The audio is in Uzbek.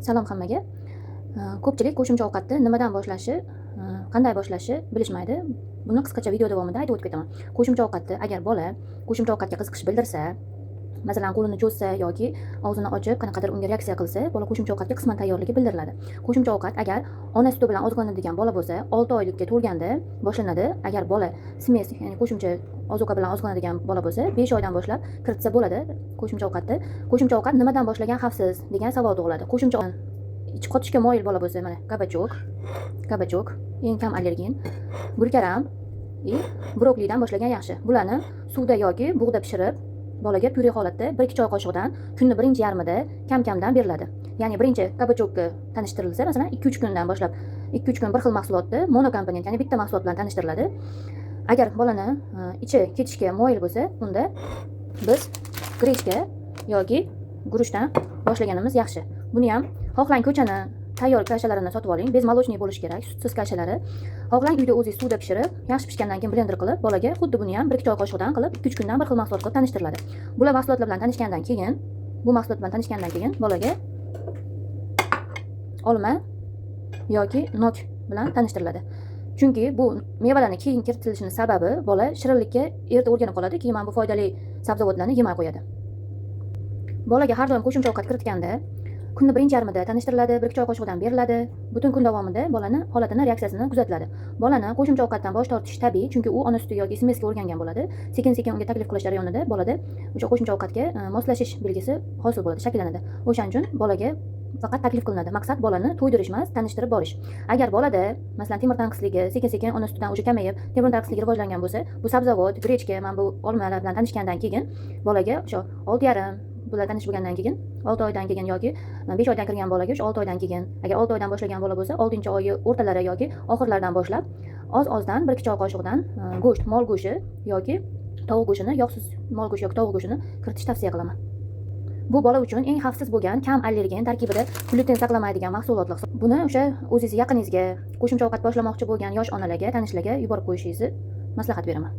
Salom hammaga. Ko'pchilik qo'shimcha ovqatni nimadan boshlashi, qanday boshlashi bilishmaydi. Buni qisqacha video davomida aytib o'tib ketaman. Qo'shimcha ovqatni agar bola qo'shimcha ovqatga qiziqish bildirsa, masalan qo'lini cho'zsa yoki og'zini ochib qanaqadir unga reaksiya qilsa, bola qo'shimcha ovqatga qisman tayyorligi bildiriladi. Qo'shimcha ovqat agar ona suti bilan oziqlanadigan bola bo'lsa, 6 oylikka to'lganda boshlanadi. Agar bola smes, ya'ni qo'shimcha ozuqa bilan oziqlanadigan bola bo'lsa, 5 oydan boshlab kiritsa bo'ladi qo'shimcha ovqatni. Qo'shimcha ovqat nimadan boshlagan xavfsiz degan savol tug'iladi. Qo'shimcha ichib qotishga moyil bola bo'lsa, mana kabachok, eng kam allergen, gulkaram, brokolidan boshlagan yaxshi. Bularni suvda yoki bug'da pishirib, bolaga pyure holatda 1-2 choy qoshiqdan kunni birinchi yarmida kam-kamdan beriladi. Ya'ni birinchi kabachokka tanishtirilsa, masalan 2-3 kundan boshlab 2-3 kun bir xil mahsulotni monokomponent, ya'ni bitta mahsulot bilan tanishtiriladi. Agar bolani ichi ketishga moyil bo'lsa, unda biz grechka yoki guruchdan boshlaganimiz yaxshi. Buni ham xohlang ko'chani tayyor kashalarini sotib oling, bezmolочный bo'lishi kerak, sutsiz kashalari. Xohlang uyda o'zingiz suvda pishirib, yaxshi pishgandan keyin blender qilib, bolaga xuddi buni ham 1-2 choy qoshiqdan qilib 2-3 kundan bir xil mahsulot qilib tanishtiriladi. Bular mahsulotlar bilan tanishgandan keyin, bolaga olma yoki nok bilan tanishtiriladi. Chunki bu mevalarning keyin kiritilishining sababi bola shirinlikka erta o'rganib qoladi, keyin mana bu foydali sabzavotlarni yemay qo'yadi. Bolaga har doim qo'shimcha ovqat kiritganda kunni birinchi yarmida tanishtiriladi, 1-2 choy qoshiqdan beriladi. Butun kun davomida bolani holatini, reaksiyasini kuzatiladi. Bolani qo'shimcha ovqatdan bosh tortish tabiiy, chunki u ona suti yoki smesga o'rgangan bo'ladi. Sekin-sekin unga taklif qilish jarayonida bolada o'sha qo'shimcha ovqatga moslashish belgisi hosil bo'ladi, shakllanadi. O'shaning uchun bolaga faqat taklif qilinadi. Maqsad bolani to'ydirish emas, tanishtirib borish. Agar bolada masalan temir tanqisligi sekin-sekin ona sutidan o'sha kamayib, temir tanqisligi rivojlangan bo'lsa, bu sabzavot, grechka, mana bu olmalar bilan tanishgandan keyin bolaga o'sha 6,5 bular tanish bo'lgandan keyin 6 oydan keyin yoki 5 oydan kirgan bolaga 6 oydan keyin, agar 6 oydan boshlagan bola bo'lsa, 6-oyi o'rtalari yoki oxirlaridan boshlab oz-ozdan 1-2 choy qoshiqdan go'sht, mol go'shti yoki tovuq go'shtini, yog'siz mol go'shti yoki tovuq go'shtini kiritish tavsiya qilaman. Bu bola uchun eng xavfsiz bo'lgan, kam allergen, tarkibida gluten saqlamaydigan mahsulotlar. Buni o'sha o'zingiz yaqiningizga, qo'shimcha ovqat boshlamoqchi bo'lgan yosh onalarga, tanishlarga yuborib qo'yishingizni maslahat beraman.